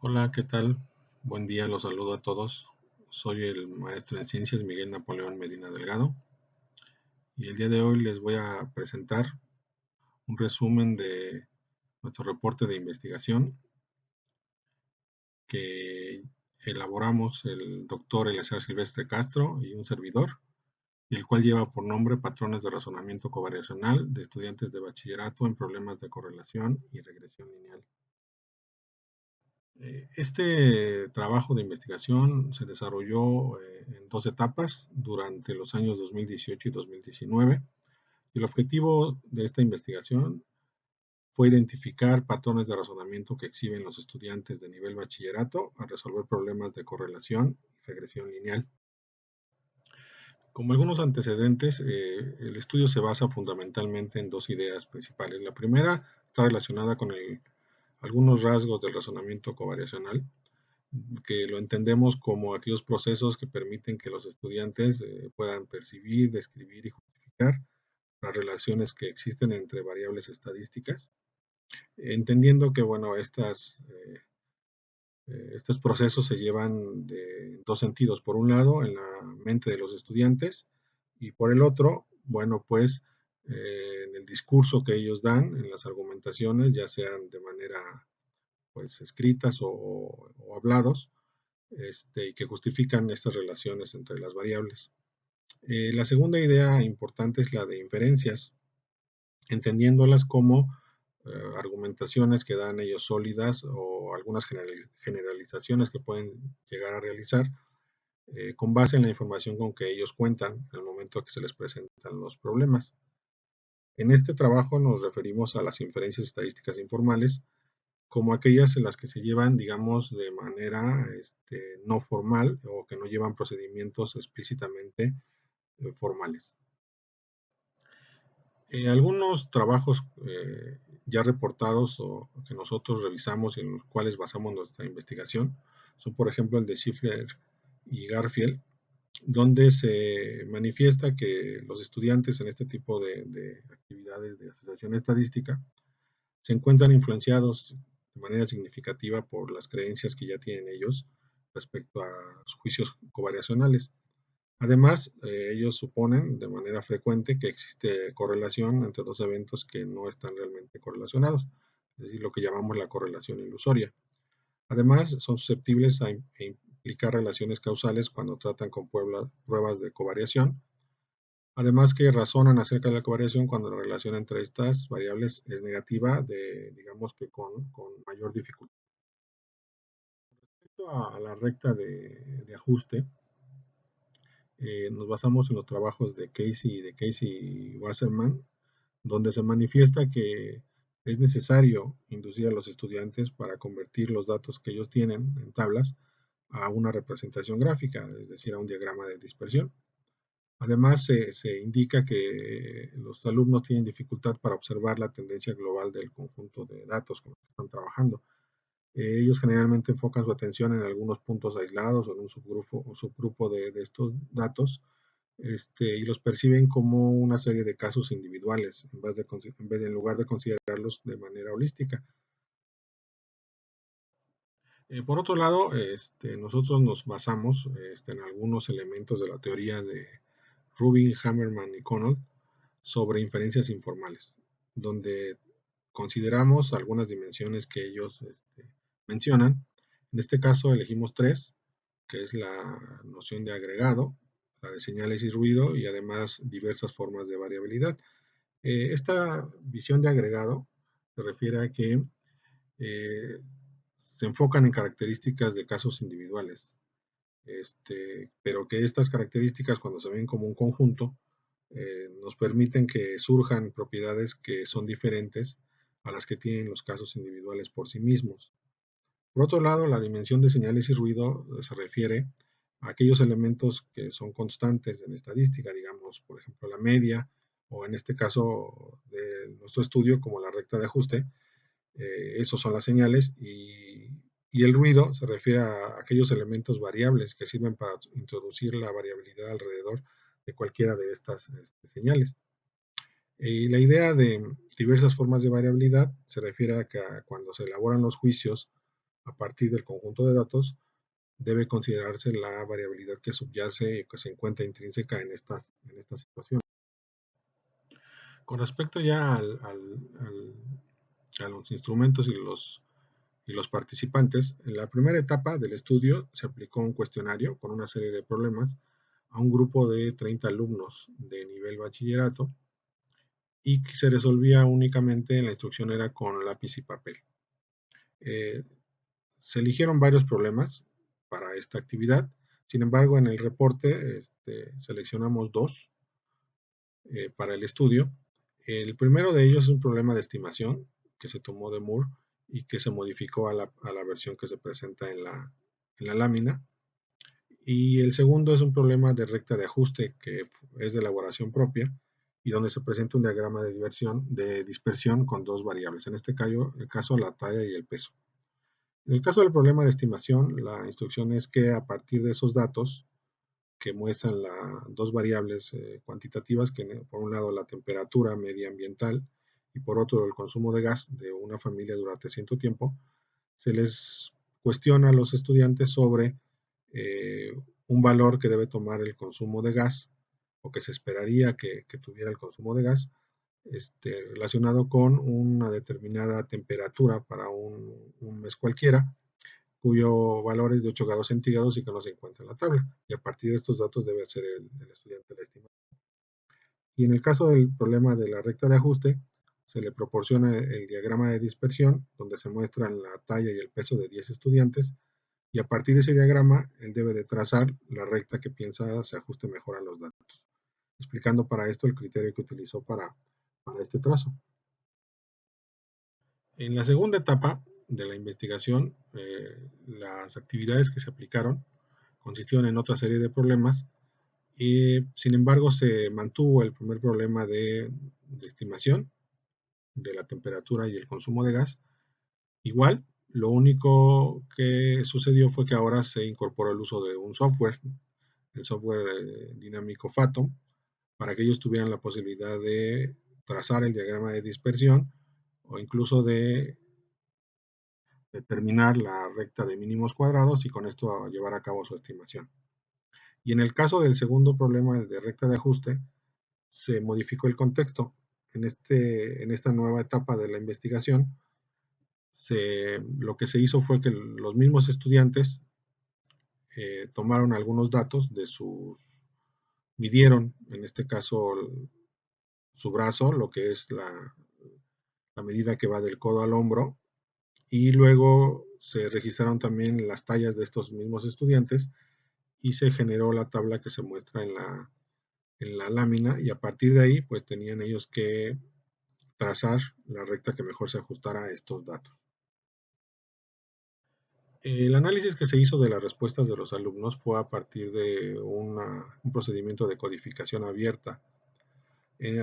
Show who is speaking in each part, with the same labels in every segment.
Speaker 1: Hola, ¿qué tal? Buen día, los saludo a todos. Soy el maestro en ciencias Miguel Napoleón Medina Delgado y el día de hoy les voy a presentar un resumen de nuestro reporte de investigación que elaboramos el doctor Eleazar Silvestre Castro y un servidor, y el cual lleva por nombre Patrones de razonamiento covariacional de estudiantes de bachillerato en problemas de correlación y regresión lineal. Este trabajo de investigación se desarrolló en dos etapas durante los años 2018 y 2019, y el objetivo de esta investigación fue identificar patrones de razonamiento que exhiben los estudiantes de nivel bachillerato al resolver problemas de correlación y regresión lineal. Como algunos antecedentes, el estudio se basa fundamentalmente en dos ideas principales. La primera está relacionada con algunos rasgos del razonamiento covariacional, que lo entendemos como aquellos procesos que permiten que los estudiantes puedan percibir, describir y justificar las relaciones que existen entre variables estadísticas, entendiendo que, bueno, estos procesos se llevan de dos sentidos. Por un lado, en la mente de los estudiantes, y por el otro, bueno, pues en el discurso que ellos dan, en las argumentaciones, ya sean de manera pues escritas o hablados, y que justifican estas relaciones entre las variables. La segunda idea importante es la de inferencias, entendiéndolas como argumentaciones que dan ellos sólidas o algunas generalizaciones que pueden llegar a realizar con base en la información con que ellos cuentan en el momento que se les presentan los problemas. En este trabajo nos referimos a las inferencias estadísticas informales como aquellas en las que se llevan, digamos, de manera no formal o que no llevan procedimientos explícitamente formales. Algunos trabajos ya reportados o que nosotros revisamos y en los cuales basamos nuestra investigación son, por ejemplo, el de Schiffler y Garfield, donde se manifiesta que los estudiantes en este tipo de actividades de asociación estadística se encuentran influenciados de manera significativa por las creencias que ya tienen ellos respecto a los juicios covariacionales. Además, ellos suponen de manera frecuente que existe correlación entre dos eventos que no están realmente correlacionados, es decir, lo que llamamos la correlación ilusoria. Además, son susceptibles a implicar relaciones causales cuando tratan con pruebas de covariación. Además que razonan acerca de la covariación cuando la relación entre estas variables es negativa, digamos que con mayor dificultad. Respecto a la recta de ajuste, nos basamos en los trabajos de Casey y Wasserman, donde se manifiesta que es necesario inducir a los estudiantes para convertir los datos que ellos tienen en tablas a una representación gráfica, es decir, a un diagrama de dispersión. Además, se indica que los alumnos tienen dificultad para observar la tendencia global del conjunto de datos con los que están trabajando. Ellos generalmente enfocan su atención en algunos puntos aislados o en un subgrupo de estos datos, y los perciben como una serie de casos individuales en lugar de considerarlos de manera holística. Por otro lado, nosotros nos basamos en algunos elementos de la teoría de Rubin, Hammerman y Connold sobre inferencias informales, donde consideramos algunas dimensiones que ellos mencionan. En este caso elegimos tres, que es la noción de agregado, la de señales y ruido y además diversas formas de variabilidad. Esta visión de agregado se refiere a que eh, se enfocan en características de casos individuales, pero que estas características cuando se ven como un conjunto nos permiten que surjan propiedades que son diferentes a las que tienen los casos individuales por sí mismos. Por otro lado, la dimensión de señales y ruido se refiere a aquellos elementos que son constantes en estadística, digamos, por ejemplo, la media, o en este caso de nuestro estudio, como la recta de ajuste, esos son las señales, y el ruido se refiere a aquellos elementos variables que sirven para introducir la variabilidad alrededor de cualquiera de estas señales. Y la idea de diversas formas de variabilidad se refiere a que cuando se elaboran los juicios a partir del conjunto de datos, debe considerarse la variabilidad que subyace y que se encuentra intrínseca en esta situación. Con respecto ya a los instrumentos y los participantes, en la primera etapa del estudio se aplicó un cuestionario con una serie de problemas a un grupo de 30 alumnos de nivel bachillerato y que se resolvía únicamente, la instrucción era con lápiz y papel. Eh, Se eligieron varios problemas para esta actividad, sin embargo en el reporte seleccionamos dos para el estudio. El primero de ellos es un problema de estimación que se tomó de Moore y que se modificó a la versión que se presenta en la lámina. Y el segundo es un problema de recta de ajuste que es de elaboración propia y donde se presenta un diagrama de dispersión con dos variables, en este caso, la talla y el peso. En el caso del problema de estimación, la instrucción es que a partir de esos datos que muestran dos variables cuantitativas, que por un lado la temperatura media ambiental y por otro el consumo de gas de una familia durante cierto tiempo, se les cuestiona a los estudiantes sobre eh, un valor que debe tomar el consumo de gas o que se esperaría que tuviera el consumo de gas relacionado con una determinada temperatura para un mes cualquiera, cuyo valor es de 8 grados centígrados y que no se encuentra en la tabla. Y a partir de estos datos debe hacer el estudiante la estimación. Y en el caso del problema de la recta de ajuste, se le proporciona el diagrama de dispersión, donde se muestran la talla y el peso de 10 estudiantes, y a partir de ese diagrama, él debe de trazar la recta que piensa se ajuste mejor a los datos, explicando para esto el criterio que utilizó para este trazo. En la segunda etapa de la investigación, las actividades que se aplicaron consistieron en otra serie de problemas y sin embargo se mantuvo el primer problema de estimación de la temperatura y el consumo de gas. Igual, lo único que sucedió fue que ahora se incorporó el uso de un software, el software dinámico Fathom, para que ellos tuvieran la posibilidad de trazar el diagrama de dispersión o incluso de determinar la recta de mínimos cuadrados y con esto llevar a cabo su estimación. Y en el caso del segundo problema de recta de ajuste, se modificó el contexto. En esta nueva etapa de la investigación, lo que se hizo fue que los mismos estudiantes tomaron algunos datos midieron en este caso su brazo, lo que es la medida que va del codo al hombro, y luego se registraron también las tallas de estos mismos estudiantes y se generó la tabla que se muestra en la lámina y a partir de ahí pues tenían ellos que trazar la recta que mejor se ajustara a estos datos. El análisis que se hizo de las respuestas de los alumnos fue a partir de un procedimiento de codificación abierta.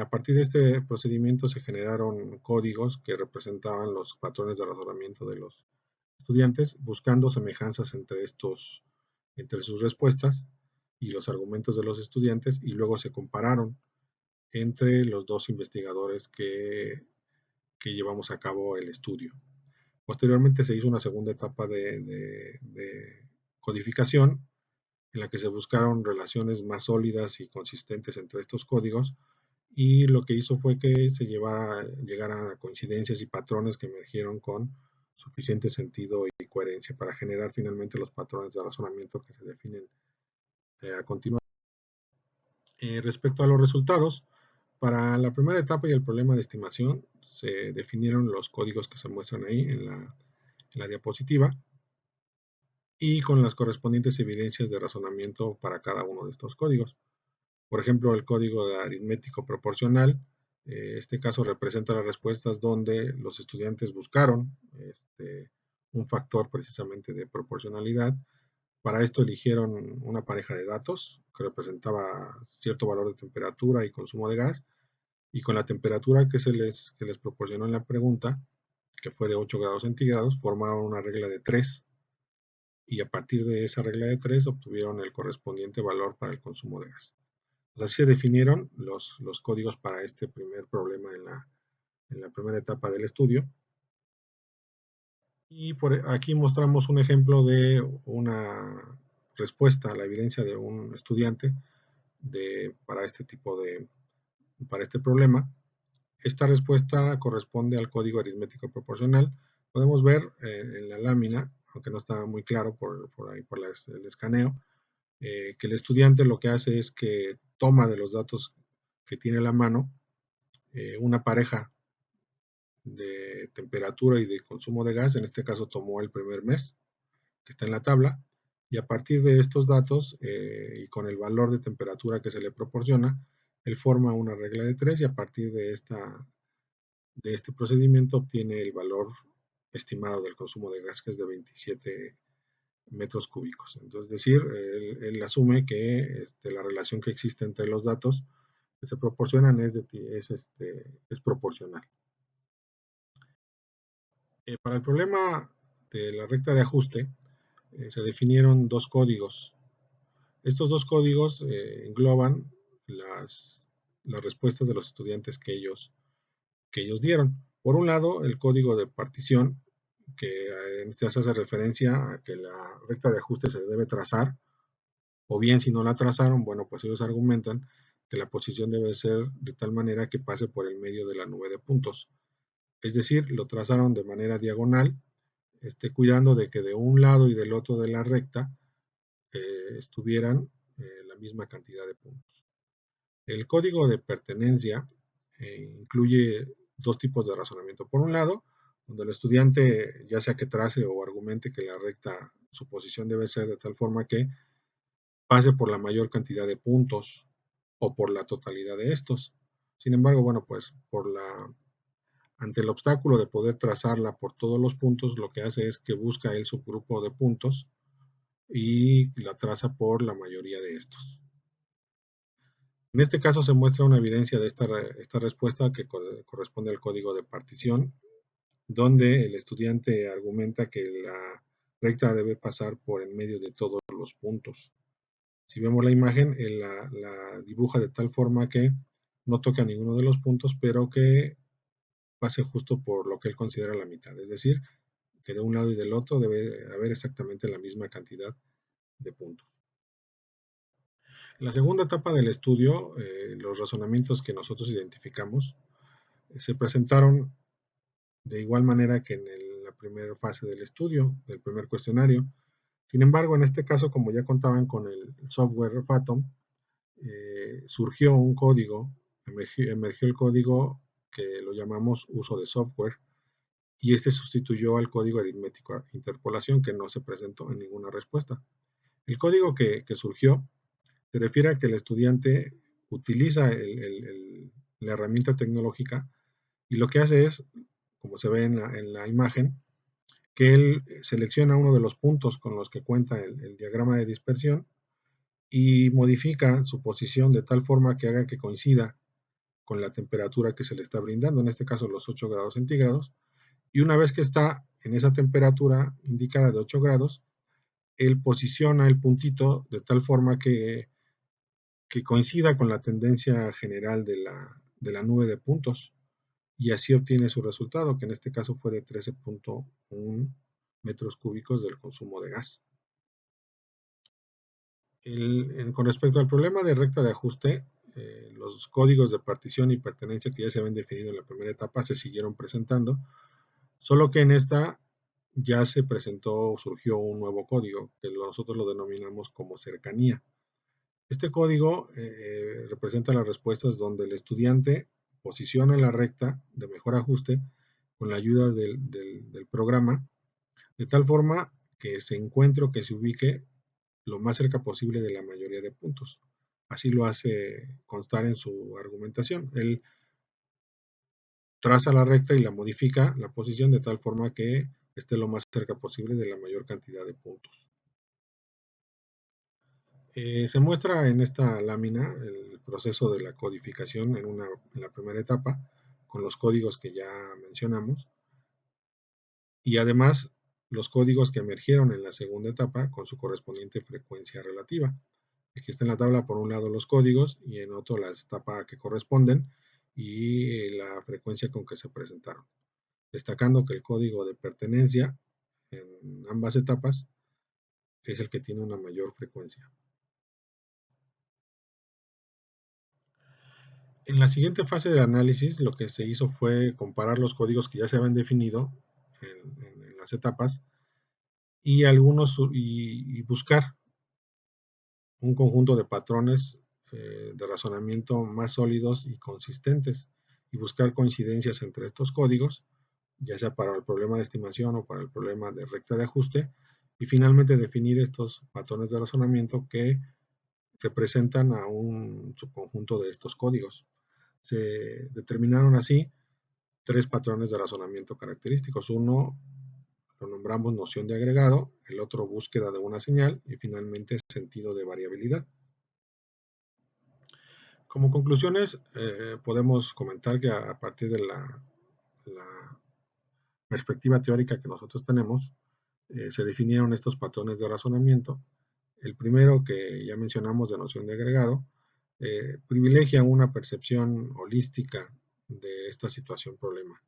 Speaker 1: A partir de este procedimiento se generaron códigos que representaban los patrones de razonamiento de los estudiantes, buscando semejanzas entre sus respuestas y los argumentos de los estudiantes, y luego se compararon entre los dos investigadores que llevamos a cabo el estudio. Posteriormente se hizo una segunda etapa de codificación en la que se buscaron relaciones más sólidas y consistentes entre estos códigos y lo que hizo fue que llegara a coincidencias y patrones que emergieron con suficiente sentido y coherencia para generar finalmente los patrones de razonamiento que se definen a continuación. Respecto a los resultados, para la primera etapa y el problema de estimación se definieron los códigos que se muestran ahí en la diapositiva y con las correspondientes evidencias de razonamiento para cada uno de estos códigos. Por ejemplo, el código de aritmético proporcional, este caso representa las respuestas donde los estudiantes buscaron un factor precisamente de proporcionalidad. Para esto eligieron una pareja de datos que representaba cierto valor de temperatura y consumo de gas, y con la temperatura que les proporcionó en la pregunta, que fue de 8 grados centígrados, formaron una regla de 3 y a partir de esa regla de 3 obtuvieron el correspondiente valor para el consumo de gas. Así se definieron los códigos para este primer problema en la primera etapa del estudio. Y por aquí mostramos un ejemplo de una respuesta a la evidencia de un estudiante para este para este problema. Esta respuesta corresponde al código aritmético proporcional. Podemos ver en la lámina, aunque no está muy claro por ahí por el escaneo, que el estudiante lo que hace es que toma de los datos que tiene a la mano una pareja de temperatura y de consumo de gas. En este caso tomó el primer mes que está en la tabla, y a partir de estos datos y con el valor de temperatura que se le proporciona, él forma una regla de 3 y a partir de este procedimiento obtiene el valor estimado del consumo de gas, que es de 27 metros cúbicos. Entonces, es decir, él asume que la relación que existe entre los datos que se proporcionan es proporcional. Para el problema de la recta de ajuste, se definieron dos códigos. Estos dos códigos engloban las respuestas de los estudiantes que ellos dieron. Por un lado, el código de partición, que en este caso hace referencia a que la recta de ajuste se debe trazar, o bien si no la trazaron, bueno, pues ellos argumentan que la posición debe ser de tal manera que pase por el medio de la nube de puntos. Es decir, lo trazaron de manera diagonal, cuidando de que de un lado y del otro de la recta estuvieran la misma cantidad de puntos. El código de pertenencia incluye dos tipos de razonamiento. Por un lado, donde el estudiante, ya sea que trace o argumente que la recta, su posición debe ser de tal forma que pase por la mayor cantidad de puntos o por la totalidad de estos. Sin embargo, bueno, pues ante el obstáculo de poder trazarla por todos los puntos, lo que hace es que busca el subgrupo de puntos y la traza por la mayoría de estos. En este caso se muestra una evidencia de esta respuesta que corresponde al código de partición, donde el estudiante argumenta que la recta debe pasar por en medio de todos los puntos. Si vemos la imagen, él la dibuja de tal forma que no toca ninguno de los puntos, pero que pase justo por lo que él considera la mitad. Es decir, que de un lado y del otro debe haber exactamente la misma cantidad de puntos. En la segunda etapa del estudio, los razonamientos que nosotros identificamos se presentaron de igual manera que en la primera fase del estudio, del primer cuestionario. Sin embargo, en este caso, como ya contaban con el software Fathom, surgió un código, emergió el código que lo llamamos uso de software, y este sustituyó al código aritmético interpolación, que no se presentó en ninguna respuesta. El código que surgió se refiere a que el estudiante utiliza la herramienta tecnológica y lo que hace es, como se ve en la imagen, que él selecciona uno de los puntos con los que cuenta el diagrama de dispersión y modifica su posición de tal forma que haga que coincida con la temperatura que se le está brindando, en este caso los 8 grados centígrados, y una vez que está en esa temperatura indicada de 8 grados, él posiciona el puntito de tal forma que coincida con la tendencia general de la nube de puntos y así obtiene su resultado, que en este caso fue de 13.1 metros cúbicos del consumo de gas. Con respecto al problema de recta de ajuste, los códigos de partición y pertenencia que ya se habían definido en la primera etapa se siguieron presentando, solo que en esta ya se presentó, surgió un nuevo código, que nosotros lo denominamos como cercanía. Este código representa las respuestas donde el estudiante posiciona la recta de mejor ajuste con la ayuda del programa, de tal forma que se encuentre o que se ubique lo más cerca posible de la mayoría de puntos. Así lo hace constar en su argumentación. Él traza la recta y la modifica la posición de tal forma que esté lo más cerca posible de la mayor cantidad de puntos. Se muestra en esta lámina el proceso de la codificación en la primera etapa con los códigos que ya mencionamos y además los códigos que emergieron en la segunda etapa con su correspondiente frecuencia relativa. Aquí está en la tabla por un lado los códigos y en otro las etapas que corresponden y la frecuencia con que se presentaron. Destacando que el código de pertenencia en ambas etapas es el que tiene una mayor frecuencia. En la siguiente fase de análisis, lo que se hizo fue comparar los códigos que ya se habían definido en las etapas y buscar un conjunto de patrones de razonamiento más sólidos y consistentes y buscar coincidencias entre estos códigos, ya sea para el problema de estimación o para el problema de recta de ajuste, y finalmente definir estos patrones de razonamiento que representan a un subconjunto de estos códigos. Se determinaron así tres patrones de razonamiento característicos. Uno lo nombramos noción de agregado, el otro búsqueda de una señal y finalmente sentido de variabilidad. Como conclusiones, podemos comentar que a partir de la perspectiva teórica que nosotros tenemos, se definieron estos patrones de razonamiento. El primero, que ya mencionamos, de noción de agregado, privilegia una percepción holística de esta situación-problema,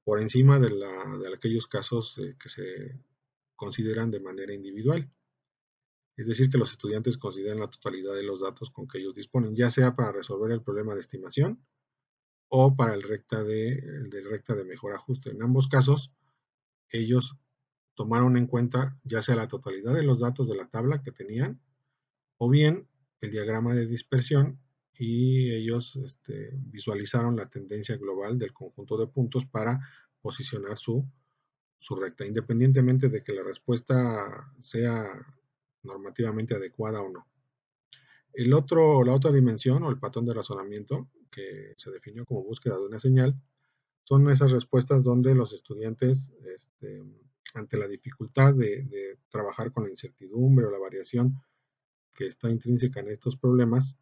Speaker 1: por encima de aquellos casos que se consideran de manera individual. Es decir, que los estudiantes consideran la totalidad de los datos con que ellos disponen, ya sea para resolver el problema de estimación o para el recta de mejor ajuste. En ambos casos, ellos tomaron en cuenta ya sea la totalidad de los datos de la tabla que tenían o bien el diagrama de dispersión, y ellos visualizaron la tendencia global del conjunto de puntos para posicionar su recta, independientemente de que la respuesta sea normativamente adecuada o no. La otra dimensión o el patrón de razonamiento que se definió como búsqueda de una señal son esas respuestas donde los estudiantes, ante la dificultad de trabajar con la incertidumbre o la variación que está intrínseca en estos problemas,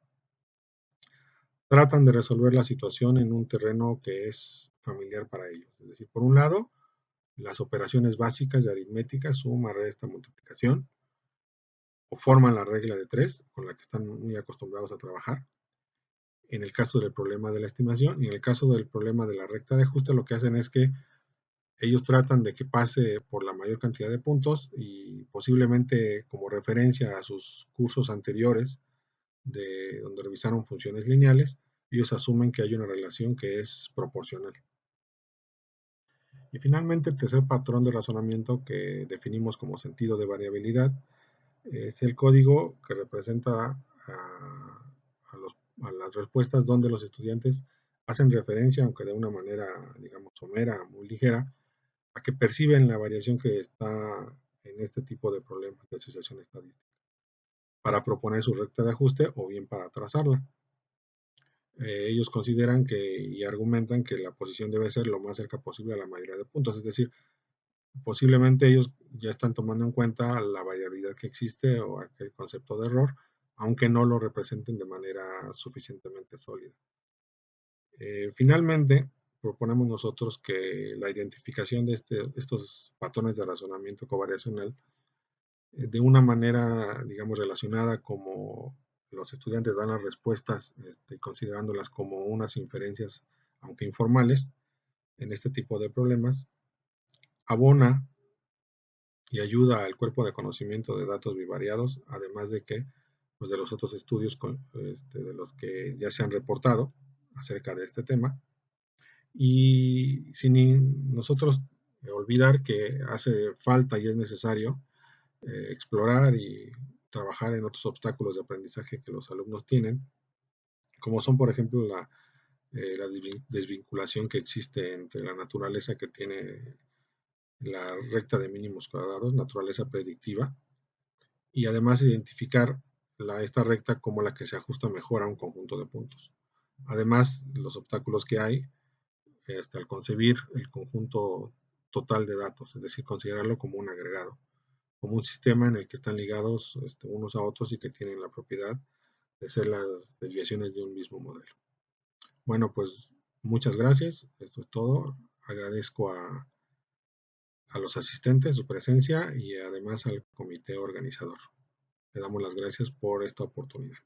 Speaker 1: tratan de resolver la situación en un terreno que es familiar para ellos. Es decir, por un lado, las operaciones básicas de aritmética, suma, resta, multiplicación, o forman la regla de 3 con la que están muy acostumbrados a trabajar. En el caso del problema de la estimación y en el caso del problema de la recta de ajuste, lo que hacen es que ellos tratan de que pase por la mayor cantidad de puntos y posiblemente como referencia a sus cursos anteriores de donde revisaron funciones lineales, ellos asumen que hay una relación que es proporcional. Y finalmente, el tercer patrón de razonamiento que definimos como sentido de variabilidad es el código que representa a las respuestas donde los estudiantes hacen referencia, aunque de una manera, digamos, somera, muy ligera, a que perciben la variación que está en este tipo de problemas de asociación estadística, para proponer su recta de ajuste o bien para trazarla. Ellos consideran y argumentan que la posición debe ser lo más cerca posible a la mayoría de puntos, es decir, posiblemente ellos ya están tomando en cuenta la variabilidad que existe o aquel concepto de error, aunque no lo representen de manera suficientemente sólida. Finalmente, proponemos nosotros que la identificación de estos patrones de razonamiento covariacional, de una manera, digamos, relacionada como los estudiantes dan las respuestas, considerándolas como unas inferencias, aunque informales, en este tipo de problemas, abona y ayuda al cuerpo de conocimiento de datos bivariados, además de que, pues, de los otros estudios de los que ya se han reportado acerca de este tema, y sin nosotros olvidar que hace falta y es necesario explorar y trabajar en otros obstáculos de aprendizaje que los alumnos tienen, como son, por ejemplo, la desvinculación que existe entre la naturaleza que tiene la recta de mínimos cuadrados, naturaleza predictiva, y además identificar esta recta como la que se ajusta mejor a un conjunto de puntos. Además, los obstáculos que hay al concebir el conjunto total de datos, es decir, considerarlo como un agregado, como un sistema en el que están ligados unos a otros y que tienen la propiedad de ser las desviaciones de un mismo modelo. Bueno, pues muchas gracias, esto es todo. Agradezco a los asistentes su presencia y además al comité organizador. Le damos las gracias por esta oportunidad.